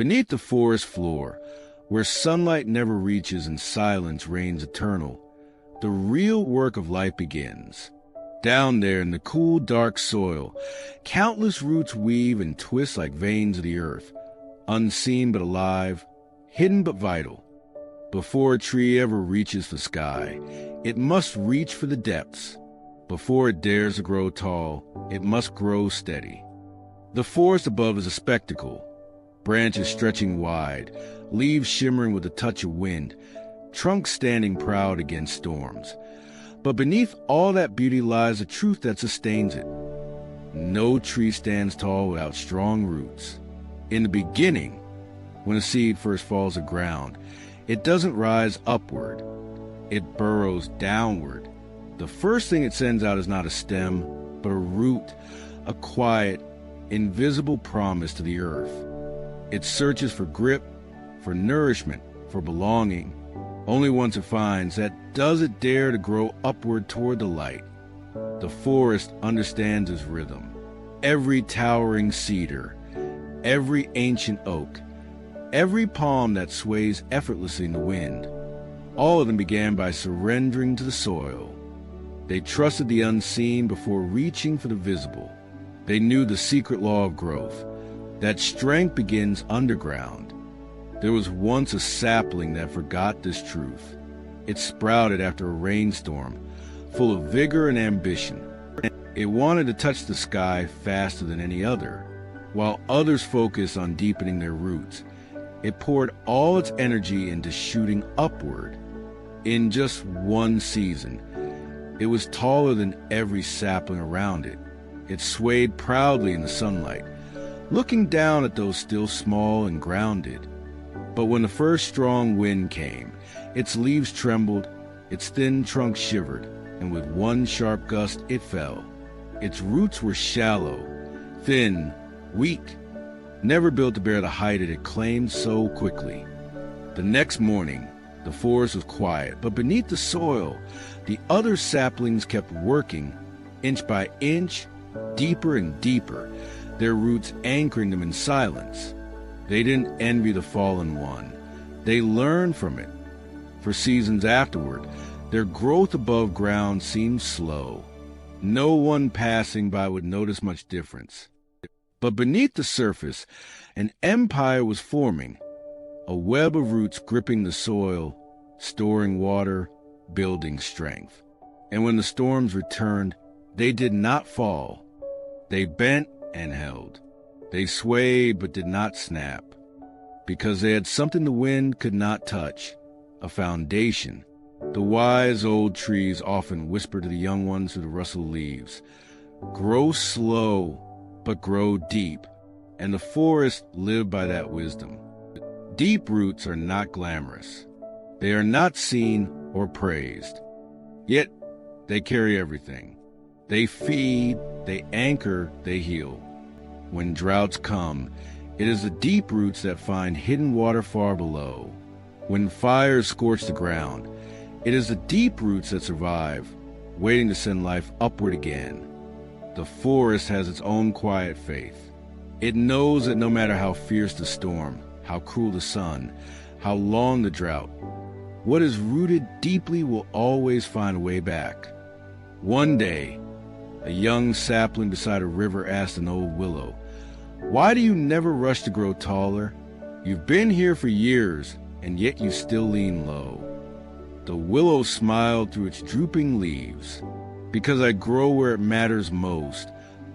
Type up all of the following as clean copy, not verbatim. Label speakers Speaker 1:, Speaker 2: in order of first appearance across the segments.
Speaker 1: Beneath the forest floor, where sunlight never reaches and silence reigns eternal, the real work of life begins. Down there in the cool, dark soil, countless roots weave and twist like veins of the earth, unseen but alive, hidden but vital. Before a tree ever reaches the sky, it must reach for the depths. Before it dares to grow tall, it must grow steady. The forest above is a spectacle, branches stretching wide, leaves shimmering with a touch of wind, trunks standing proud against storms. But beneath all that beauty lies a truth that sustains it. No tree stands tall without strong roots. In the beginning, when a seed first falls to ground, it doesn't rise upward. It burrows downward. The first thing it sends out is not a stem, but a root, a quiet, invisible promise to the earth. It searches for grip, for nourishment, for belonging. Only once it finds that, does it dare to grow upward toward the light. The forest understands its rhythm. Every towering cedar, every ancient oak, every palm that sways effortlessly in the wind, all of them began by surrendering to the soil. They trusted the unseen before reaching for the visible. They knew the secret law of growth, that strength begins underground. There was once a sapling that forgot this truth. It sprouted after a rainstorm, full of vigor and ambition. It wanted to touch the sky faster than any other. While others focused on deepening their roots, it poured all its energy into shooting upward. In just one season, it was taller than every sapling around it. It swayed proudly in the sunlight, looking down at those still small and grounded. But when the first strong wind came, its leaves trembled, its thin trunk shivered, and with one sharp gust it fell. Its roots were shallow, thin, weak, never built to bear the height it had claimed so quickly. The next morning, the forest was quiet, but beneath the soil, the other saplings kept working, inch by inch, deeper and deeper, their roots anchoring them in silence. They didn't envy the fallen one. They learned from it. For seasons afterward, their growth above ground seemed slow. No one passing by would notice much difference. But beneath the surface, an empire was forming, a web of roots gripping the soil, storing water, building strength. And when the storms returned, they did not fall. They bent and held. They swayed but did not snap, because they had something the wind could not touch, a foundation. The wise old trees often whisper to the young ones through the rustle of leaves, "Grow slow, but grow deep," and the forest lived by that wisdom. Deep roots are not glamorous. They are not seen or praised. Yet they carry everything. They feed, they anchor, they heal. When droughts come, it is the deep roots that find hidden water far below. When fires scorch the ground, it is the deep roots that survive, waiting to send life upward again. The forest has its own quiet faith. It knows that no matter how fierce the storm, how cruel the sun, how long the drought, what is rooted deeply will always find a way back. One day, a young sapling beside a river asked an old willow, "Why do you never rush to grow taller? You've been here for years, and yet you still lean low." The willow smiled through its drooping leaves. "Because I grow where it matters most,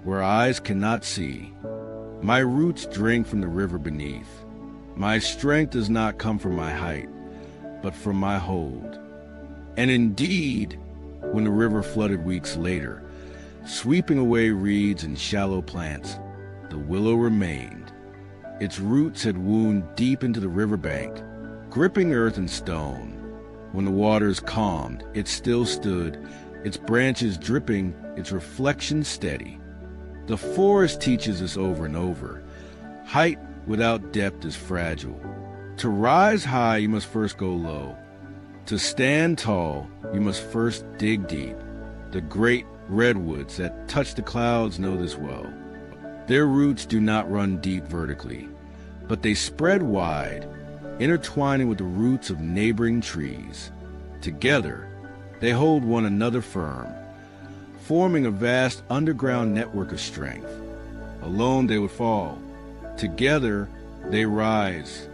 Speaker 1: where eyes cannot see. My roots drink from the river beneath. My strength does not come from my height, but from my hold." And indeed, when the river flooded weeks later, sweeping away reeds and shallow plants, the willow remained. Its roots had wound deep into the riverbank, gripping earth and stone. When the waters calmed, it still stood, its branches dripping, its reflection steady. The forest teaches us over and over. Height without depth is fragile. To rise high, you must first go low. To stand tall, you must first dig deep. The great redwoods that touch the clouds know this well. Their roots do not run deep vertically, but they spread wide, intertwining with the roots of neighboring trees. Together, they hold one another firm, forming a vast underground network of strength. Alone they would fall. Together they rise.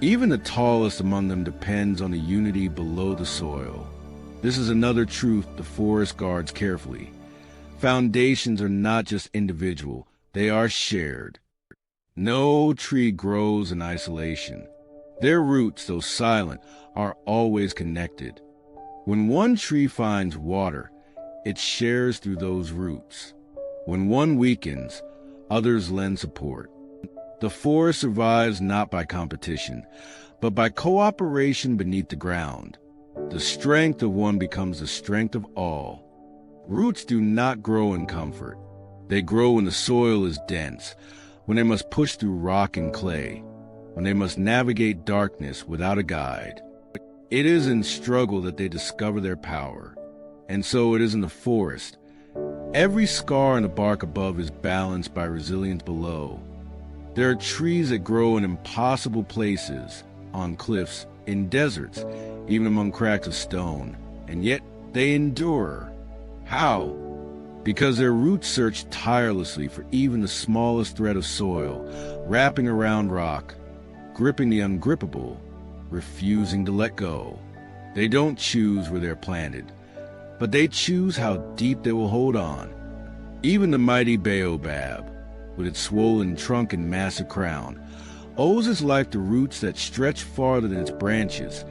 Speaker 1: Even the tallest among them depends on the unity below the soil. This is another truth the forest guards carefully. Foundations are not just individual, they are shared. No tree grows in isolation. Their roots, though silent, are always connected. When one tree finds water, it shares through those roots. When one weakens, others lend support. The forest survives not by competition, but by cooperation beneath the ground. The strength of one becomes the strength of all. Roots do not grow in comfort. They grow when the soil is dense, when they must push through rock and clay, when they must navigate darkness without a guide. It is in struggle that they discover their power. And so it is in the forest. Every scar in the bark above is balanced by resilience below. There are trees that grow in impossible places, on cliffs, in deserts, even among cracks of stone, and yet they endure. How? Because their roots search tirelessly for even the smallest thread of soil, wrapping around rock, gripping the ungrippable, refusing to let go. They don't choose where they're planted, but they choose how deep they will hold on. Even the mighty baobab, with its swollen trunk and massive crown, owes its life to roots that stretch farther than its branches,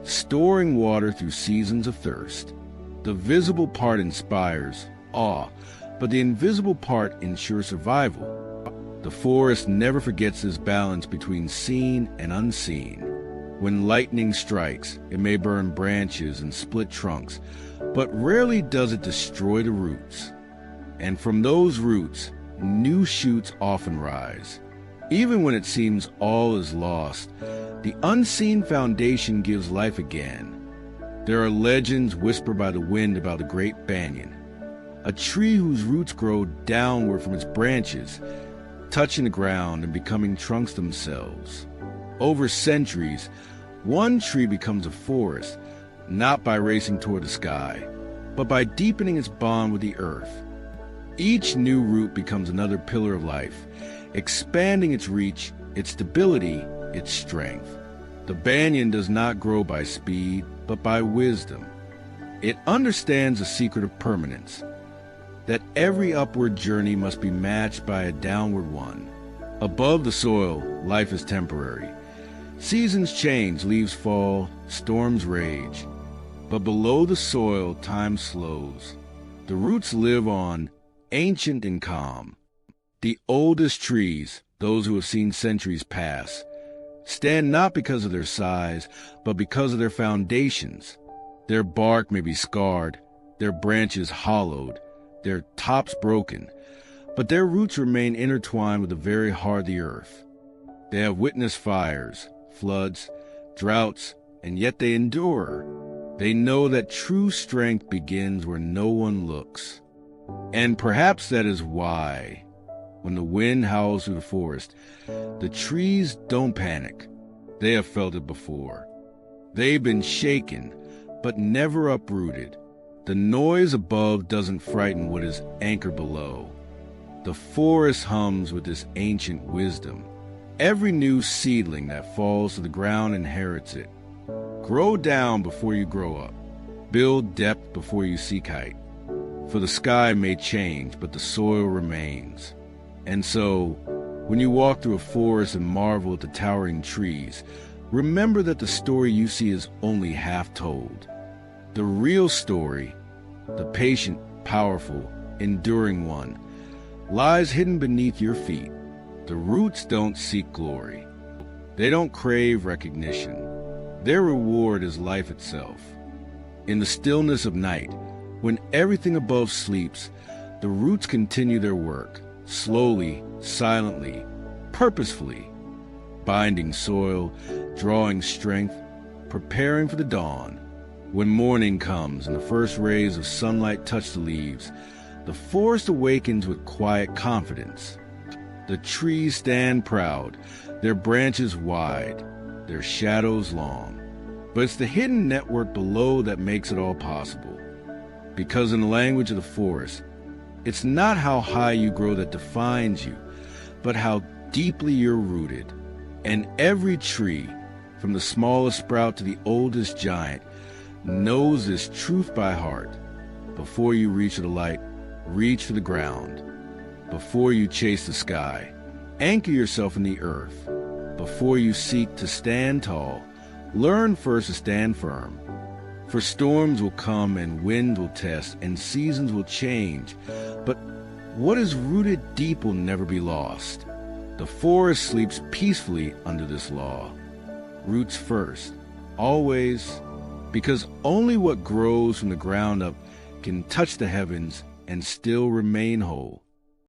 Speaker 1: storing water through seasons of thirst. The visible part inspires awe, but the invisible part ensures survival. The forest never forgets this balance between seen and unseen. When lightning strikes, it may burn branches and split trunks, but rarely does it destroy the roots. And from those roots, new shoots often rise. Even when it seems all is lost, the unseen foundation gives life again. There are legends whispered by the wind about the great banyan, a tree whose roots grow downward from its branches, touching the ground and becoming trunks themselves. Over centuries, one tree becomes a forest, not by racing toward the sky, but by deepening its bond with the earth. Each new root becomes another pillar of life, expanding its reach, its stability, its strength. The banyan does not grow by speed, but by wisdom. It understands the secret of permanence, that every upward journey must be matched by a downward one. Above the soil, life is temporary. Seasons change, leaves fall, storms rage. But below the soil, time slows. The roots live on, ancient and calm. The oldest trees, those who have seen centuries pass, stand not because of their size, but because of their foundations. Their bark may be scarred, their branches hollowed, their tops broken, but their roots remain intertwined with the very heart of the earth. They have witnessed fires, floods, droughts, and yet they endure. They know that true strength begins where no one looks. And perhaps that is why, when the wind howls through the forest, the trees don't panic. They have felt it before. They've been shaken, but never uprooted. The noise above doesn't frighten what is anchored below. The forest hums with this ancient wisdom. Every new seedling that falls to the ground inherits it. Grow down before you grow up. Build depth before you seek height. For the sky may change, but the soil remains. And so, when you walk through a forest and marvel at the towering trees, remember that the story you see is only half told. The real story, the patient, powerful, enduring one, lies hidden beneath your feet. The roots don't seek glory. They don't crave recognition. Their reward is life itself. In the stillness of night, when everything above sleeps, the roots continue their work, slowly, silently, purposefully, binding soil, drawing strength, preparing for the dawn. When morning comes and the first rays of sunlight touch the leaves, the forest awakens with quiet confidence. The trees stand proud, their branches wide, their shadows long. But it's the hidden network below that makes it all possible. Because in the language of the forest, it's not how high you grow that defines you, but how deeply you're rooted. And every tree, from the smallest sprout to the oldest giant, knows this truth by heart. Before you reach for the light, reach for the ground. Before you chase the sky, anchor yourself in the earth. Before you seek to stand tall, learn first to stand firm. For storms will come and wind will test and seasons will change, but what is rooted deep will never be lost. The forest sleeps peacefully under this law. Roots first, always, because only what grows from the ground up can touch the heavens and still remain whole.